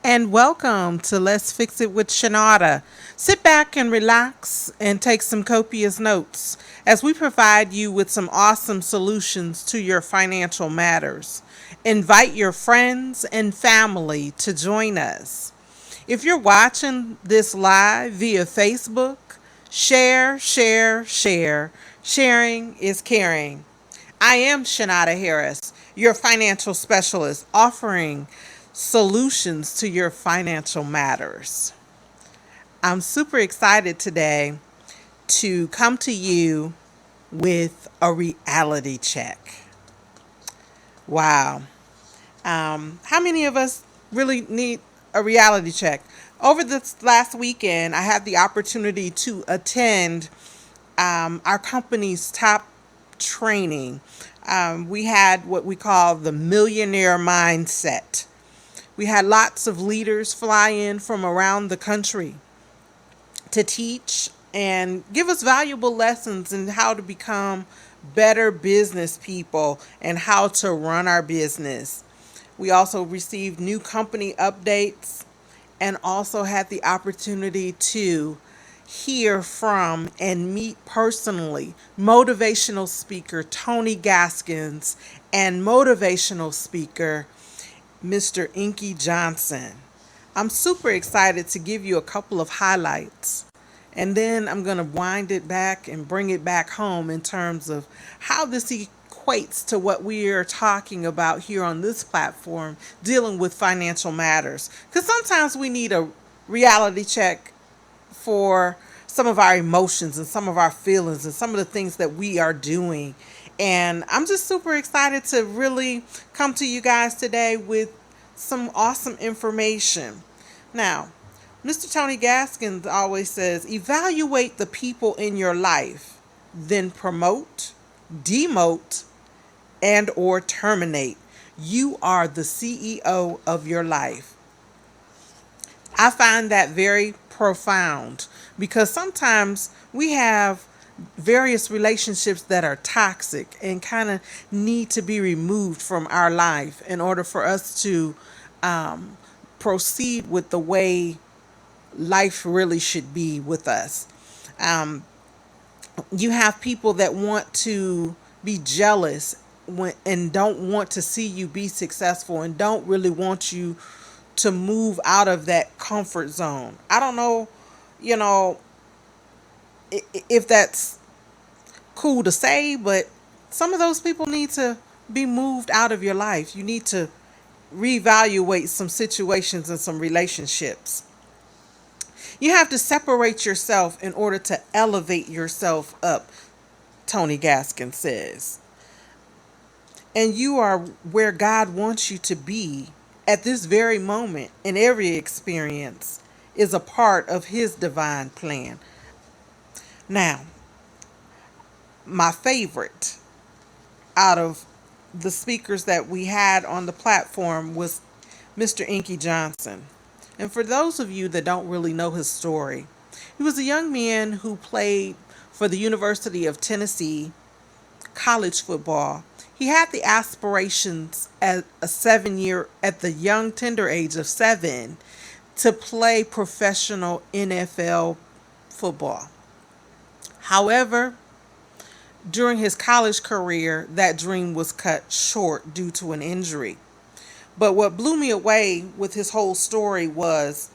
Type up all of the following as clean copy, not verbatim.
and welcome to Let's Fix It with Chenuda. Sit back and relax and take some copious notes as we provide you with some awesome solutions to your financial matters. Invite your friends and family to join us. If you're watching this live via Facebook, share, share, share. Sharing is caring. I am Chenuda Harris, your financial specialist, offering solutions to your financial matters. I'm super excited today to come to you with a reality check. Wow. How many of us really need a reality check? Over this last weekend, I had the opportunity to attend our company's top training. We had what we call the millionaire mindset. We had lots of leaders fly in from around the country to teach and give us valuable lessons in how to become better business people and how to run our business. We also received new company updates and also had the opportunity to hear from and meet personally motivational speaker Tony Gaskins and motivational speaker Mr. Inky Johnson. I'm super excited to give you a couple of highlights. And then I'm going to wind it back and bring it back home in terms of how this equates to what we are talking about here on this platform, dealing with financial matters. Because sometimes we need a reality check for some of our emotions and some of our feelings and some of the things that we are doing. And I'm just super excited to really come to you guys today with some awesome information. Now, Mr. Tony Gaskins always says, evaluate the people in your life, then promote, demote, and or terminate. You are the CEO of your life. I find that very profound because sometimes we have various relationships that are toxic and kind of need to be removed from our life in order for us to proceed with the way life really should be with us. Um, you have people that want to be jealous and don't want to see you be successful and don't really want you to move out of that comfort zone. I don't know, you know, if that's cool to say, but some of those people need to be moved out of your life. You need to reevaluate some situations and some relationships. You have to separate yourself in order to elevate yourself up, Tony Gaskin says. And you are where God wants you to be at this very moment, and every experience is a part of His divine plan. Now, my favorite out of the speakers that we had on the platform was Mr. Inky Johnson. And for those of you that don't really know his story, he was a young man who played for the University of Tennessee college football. He had the aspirations at the young tender age of 7 to play professional NFL football. However, during his college career, that dream was cut short due to an injury. But what blew me away with his whole story was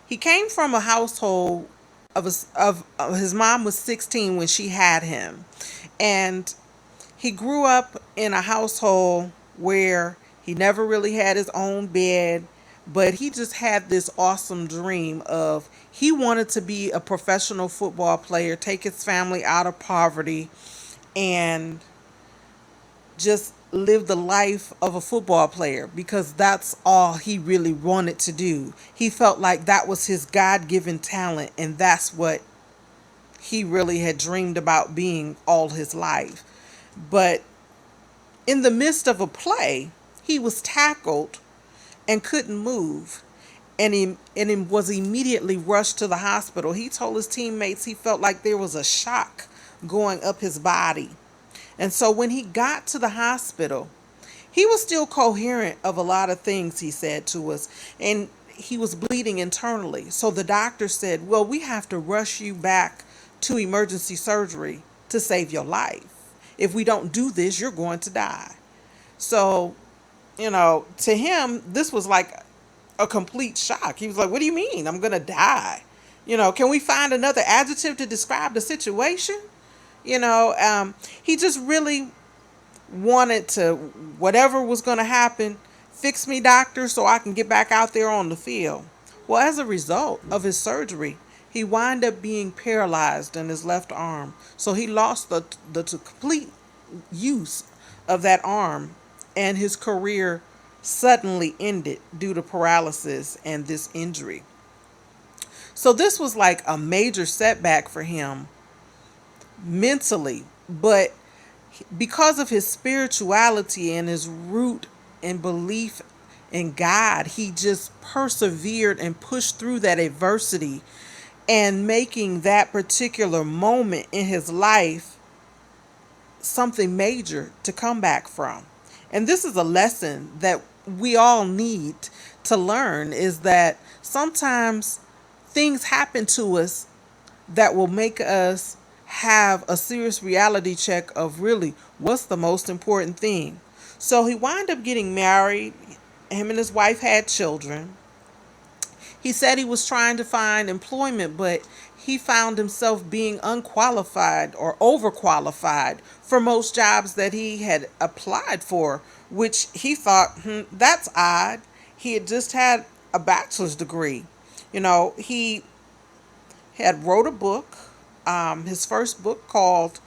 he came from a household of his mom was 16 when she had him. And he grew up in a household where he never really had his own bed, but he just had this awesome dream of he wanted to be a professional football player, take his family out of poverty, and just live the life of a football player because that's all he really wanted to do. He felt like that was his God given talent, and that's what he really had dreamed about being all his life. But in the midst of a play, he was tackled and couldn't move. And he was immediately rushed to the hospital. He told his teammates he felt like there was a shock going up his body. And so when he got to the hospital, he was still coherent of a lot of things he said to us. And he was bleeding internally. So the doctor said, well, we have to rush you back to emergency surgery to save your life. If we don't do this, you're going to die. So, to him, this was like a complete shock. He was like, what do you mean? I'm going to die. Can we find another adjective to describe the situation? He just really wanted to, whatever was going to happen, fix me, doctor, so I can get back out there on the field. Well, as a result of his surgery, he wound up being paralyzed in his left arm. So he lost the complete use of that arm, and his career suddenly ended due to paralysis and this injury. So this was like a major setback for him mentally, but because of his spirituality and his root and belief in God, he just persevered and pushed through that adversity and making that particular moment in his life something major to come back from. And this is a lesson that we all need to learn, is that sometimes things happen to us that will make us have a serious reality check of really what's the most important thing. So he wound up getting married. Him and his wife had children. He said he was trying to find employment, but he found himself being unqualified or overqualified for most jobs that he had applied for, which he thought, that's odd. He had just had a bachelor's degree. He had wrote a book, his first book, called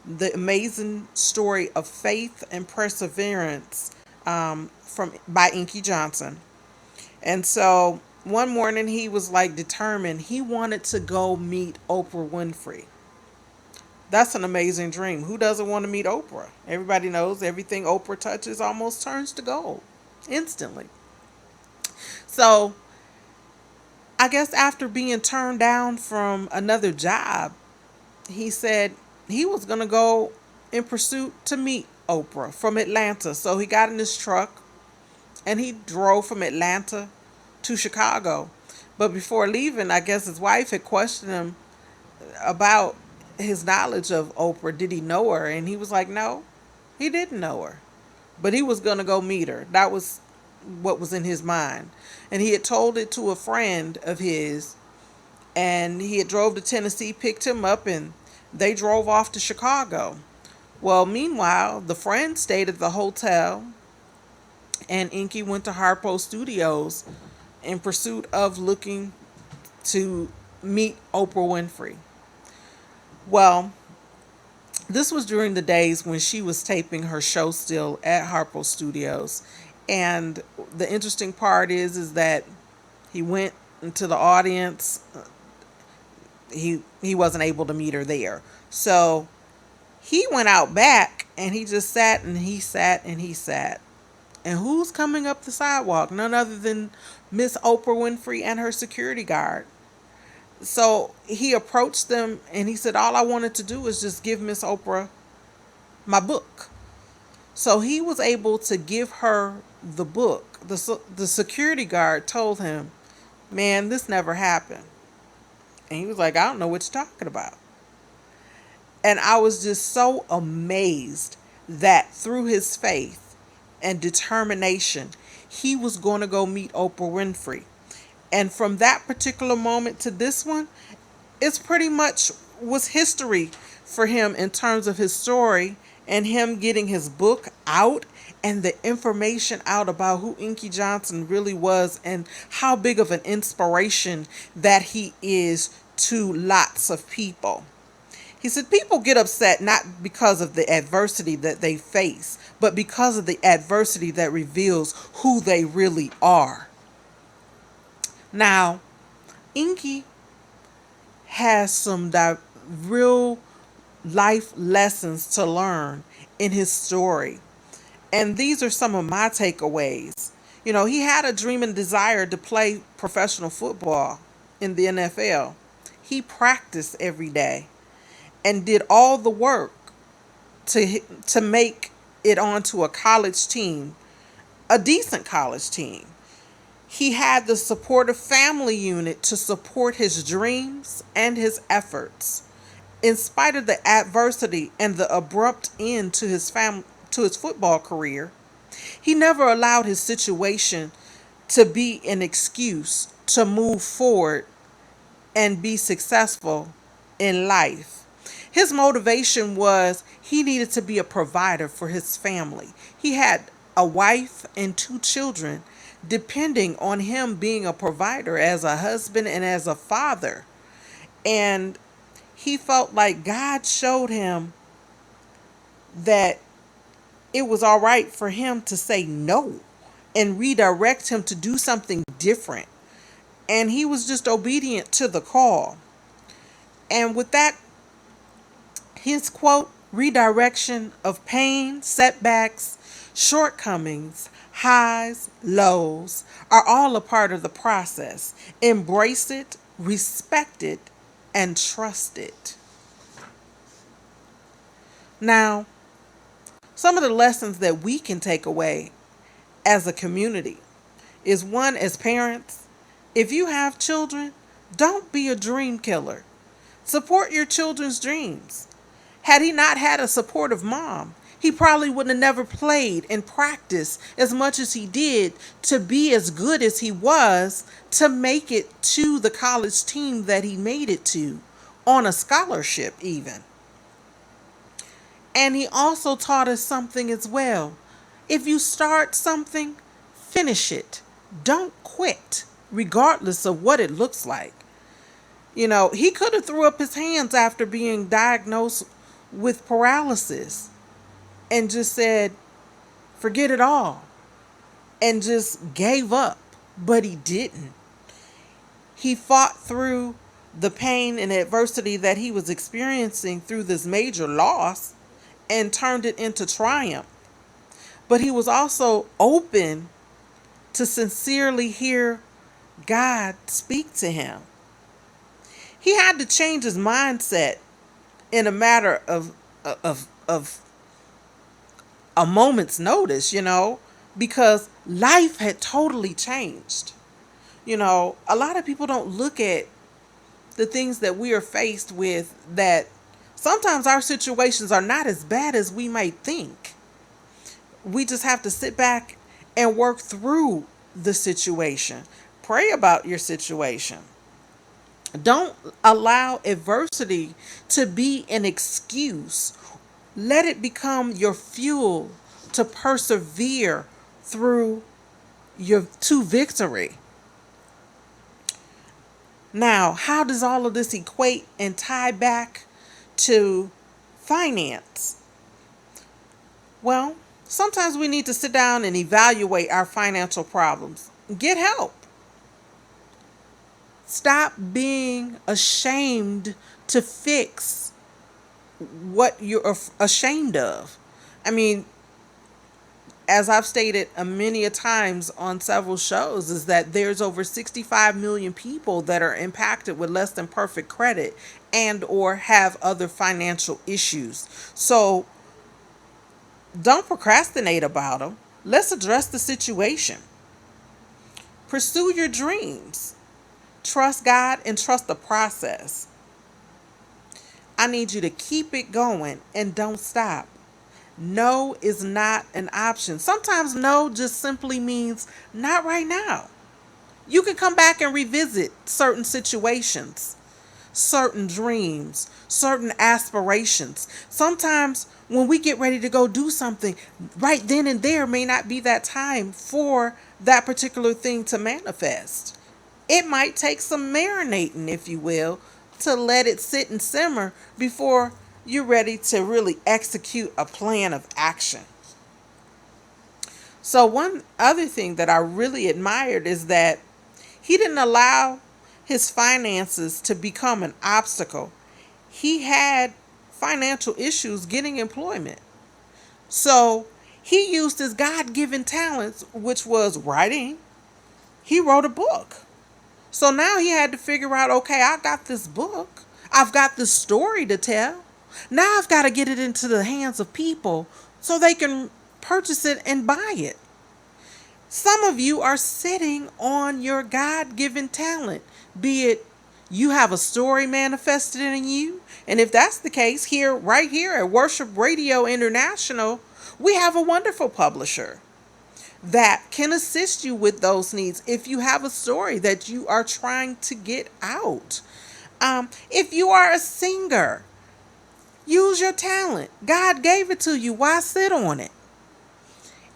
The Amazing Story of Faith and Perseverance, by Inky Johnson. And so one morning he was like determined. He wanted to go meet Oprah Winfrey. That's an amazing dream. Who doesn't want to meet Oprah? Everybody knows everything Oprah touches almost turns to gold instantly. So I guess after being turned down from another job, he said he was going to go in pursuit to meet Oprah from Atlanta. So he got in his truck and he drove from Atlanta to Chicago. But before leaving, I guess his wife had questioned him about his knowledge of Oprah. Did he know her? And he was like, no, he didn't know her. But he was going to go meet her. That was what was in his mind. And he had told it to a friend of his. And he had drove to Tennessee, picked him up, and they drove off to Chicago. Well, meanwhile, the friend stayed at the hotel, and Inky went to Harpo Studios in pursuit of looking to meet Oprah Winfrey. Well, this was during the days when she was taping her show still at Harpo Studios. And the interesting part is that he went into the audience. He wasn't able to meet her there. So he went out back and he just sat and he sat and he sat. And who's coming up the sidewalk? None other than Miss Oprah Winfrey and her security guard. So he approached them and he said, all I wanted to do is just give Miss Oprah my book. So he was able to give her the book. The security guard told him, man, this never happened. And he was like, I don't know what you're talking about. And I was just so amazed that through his faith and determination, he was going to go meet Oprah Winfrey. And from that particular moment to this one, it's pretty much was history for him in terms of his story and him getting his book out and the information out about who Inky Johnson really was and how big of an inspiration that he is to lots of people. He said people get upset not because of the adversity that they face, but because of the adversity that reveals who they really are. Now, Inky has some real life lessons to learn in his story. And these are some of my takeaways. He had a dream and desire to play professional football in the NFL. He practiced every day and did all the work to make it onto a college team, a decent college team. He had the supportive family unit to support his dreams and his efforts. In spite of the adversity and the abrupt end to his football career, he never allowed his situation to be an excuse to move forward and be successful in life. His motivation was he needed to be a provider for his family. He had a wife and two children depending on him being a provider as a husband and as a father. And he felt like God showed him that it was all right for him to say no and redirect him to do something different. And he was just obedient to the call. And with that, his quote, redirection of pain, setbacks, shortcomings, highs, lows are all a part of the process. Embrace it, respect it, and trust it. Now, some of the lessons that we can take away as a community is one, as parents, if you have children, don't be a dream killer. Support your children's dreams. Had he not had a supportive mom, he probably would have never played and practiced as much as he did to be as good as he was to make it to the college team that he made it to on a scholarship even. And he also taught us something as well. If you start something, finish it. Don't quit, regardless of what it looks like. You know, he could have threw up his hands after being diagnosed with paralysis and just said, forget it all, and just gave up. But he didn't. He fought through the pain and adversity that he was experiencing through this major loss and turned it into triumph. But he was also open to sincerely hear God speak to him. He had to change his mindset in a matter of a moment's notice, because life had totally changed. A lot of people don't look at the things that we are faced with, that sometimes our situations are not as bad as we might think. We just have to sit back and work through the situation. Pray about your situation. Don't allow adversity to be an excuse. Let it become your fuel to persevere through to victory. Now, how does all of this equate and tie back to finance? Well, sometimes we need to sit down and evaluate our financial problems. Get help. Stop being ashamed to fix what you're ashamed of. I mean, as I've stated many a times on several shows, is that there's over 65 million people that are impacted with less than perfect credit and or have other financial issues. So don't procrastinate about them. Let's address the situation. Pursue your dreams. Trust God and trust the process. I need you to keep it going and don't stop. No is not an option. Sometimes no just simply means not right now. You can come back and revisit certain situations, certain dreams, certain aspirations. Sometimes when we get ready to go do something, right then and there may not be that time for that particular thing to manifest. It might take some marinating, if you will, to let it sit and simmer before you're ready to really execute a plan of action. So one other thing that I really admired is that he didn't allow his finances to become an obstacle. He had financial issues getting employment. So he used his God-given talents, which was writing. He wrote a book. So now he had to figure out, okay, I got this book. I've got this story to tell. Now I've got to get it into the hands of people so they can purchase it and buy it. Some of you are sitting on your God-given talent, be it you have a story manifested in you. And if that's the case, right here at Worship Radio International, we have a wonderful publisher that can assist you with those needs if you have a story that you are trying to get out. If you are a singer, use your talent. God gave it to you. Why sit on it?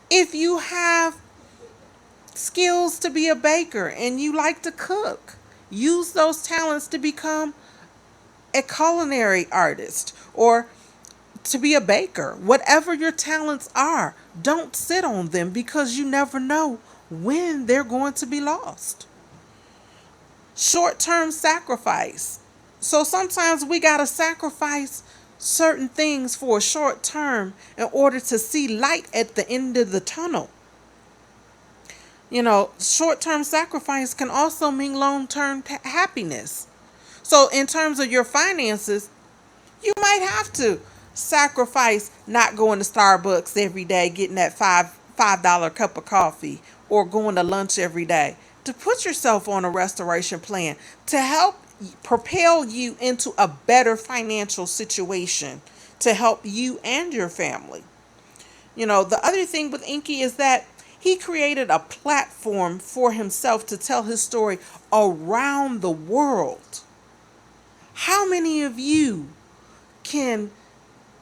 If you have skills to be a baker and you like to cook, use those talents to become a culinary artist or to be a baker. Whatever your talents are, don't sit on them because you never know when they're going to be lost. Short-term sacrifice. So sometimes we got to sacrifice certain things for a short term in order to see light at the end of the tunnel. Short-term sacrifice can also mean long-term happiness. So in terms of your finances, you might have to sacrifice not going to Starbucks every day, getting that $5 cup of coffee, or going to lunch every day to put yourself on a restoration plan to help propel you into a better financial situation to help you and your family. The other thing with Inky is that he created a platform for himself to tell his story around the world. How many of you can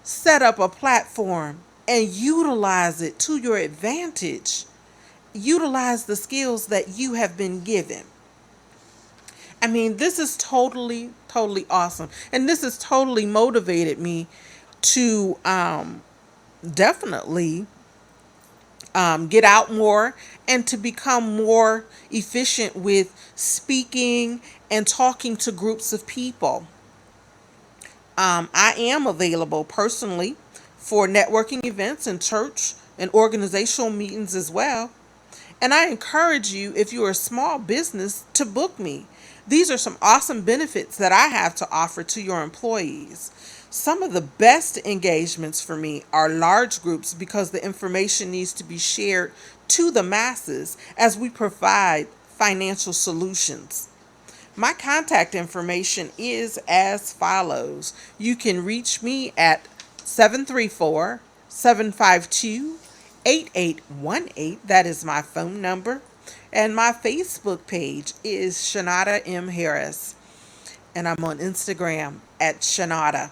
set up a platform and utilize it to your advantage? Utilize the skills that you have been given. I mean, this is totally, totally awesome. And this has totally motivated me to definitely get out more and to become more efficient with speaking and talking to groups of people. I am available personally for networking events and church and organizational meetings as well. And I encourage you, if you're a small business, to book me. These are some awesome benefits that I have to offer to your employees. Some of the best engagements for me are large groups because the information needs to be shared to the masses as we provide financial solutions. My contact information is as follows. You can reach me at 734-752-8818. That is my phone number. And my Facebook page is Chenuda M. Harris. And I'm on Instagram at Chenuda.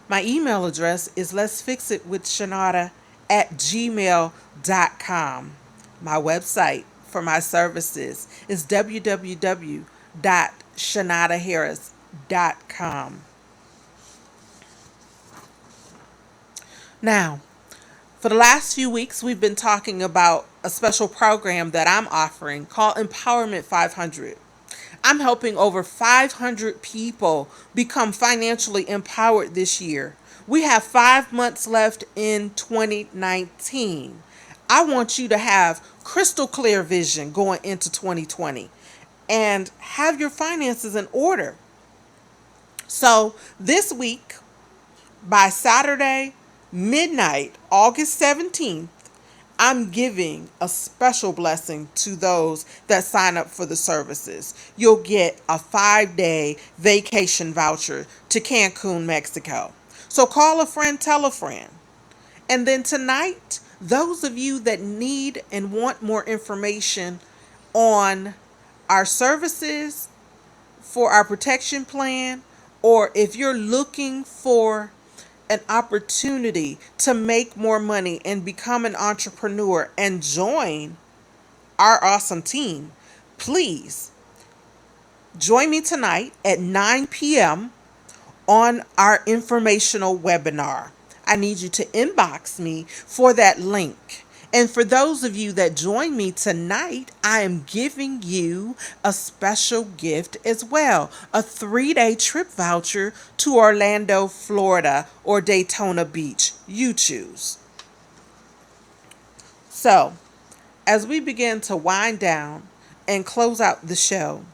My email address is letsfixitwithchenuda@gmail.com. My website for my services is www.chenudaharris.com. Now, for the last few weeks, we've been talking about a special program that I'm offering called Empowerment 500. I'm helping over 500 people become financially empowered this year. We have 5 months left in 2019. I want you to have crystal clear vision going into 2020 and have your finances in order. So this week, by Saturday, midnight, August 17th, I'm giving a special blessing to those that sign up for the services. You'll get a 5-day vacation voucher to Cancun, Mexico. So call a friend, tell a friend. And then tonight, those of you that need and want more information on our services for our protection plan, or if you're looking for an opportunity to make more money and become an entrepreneur and join our awesome team, please join me tonight at 9 p.m. on our informational webinar. I need you to inbox me for that link. And for those of you that join me tonight, I am giving you a special gift as well. A 3-day trip voucher to Orlando, Florida, or Daytona Beach. You choose. So, as we begin to wind down and close out the show,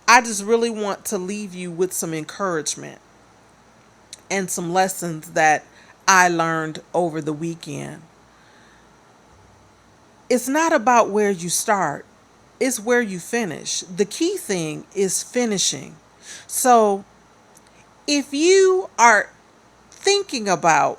I just really want to leave you with some encouragement and some lessons that I learned over the weekend. It's not about where you start, it's where you finish. The key thing is finishing. So if you are thinking about,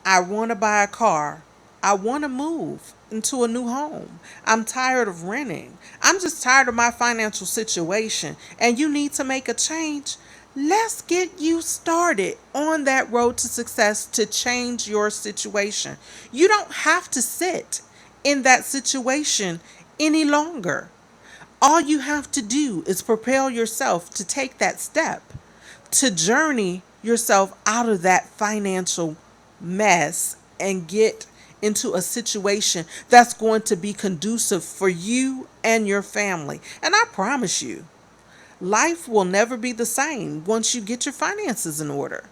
I want to buy a car, I want to move into a new home, I'm tired of renting, I'm just tired of my financial situation, and you need to make a change, let's get you started on that road to success to change your situation. You don't have to sit in that situation any longer. All you have to do is propel yourself to take that step, to journey yourself out of that financial mess and get into a situation that's going to be conducive for you and your family. And I promise you, life will never be the same once you get your finances in order.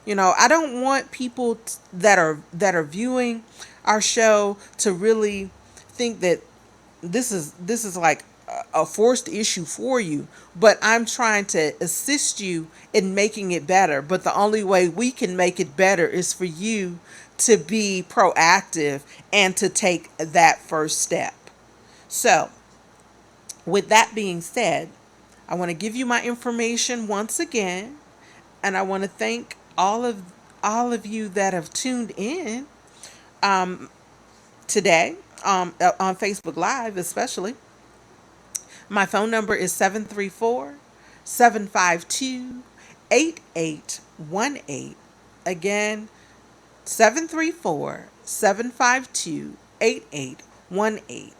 I don't want people that are viewing our show to really think that this is like a forced issue for you, but I'm trying to assist you in making it better. But the only way we can make it better is for you to be proactive and to take that first step. So, with that being said, I want to give you my information once again, and I want to thank all of you that have tuned in today, on Facebook Live especially. My phone number is 734-752-8818. Again, 734-752-8818.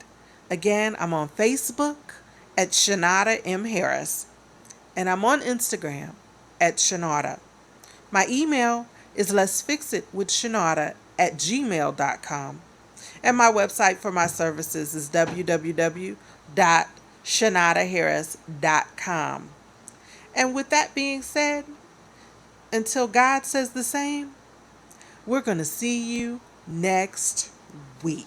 Again, I'm on Facebook at Chenuda M. Harris, and I'm on Instagram at Chenuda. My email is let'sfixitwithchenuda@gmail.com. And my website for my services is www.chenudaharris.com. And with that being said, until God says the same, we're going to see you next week.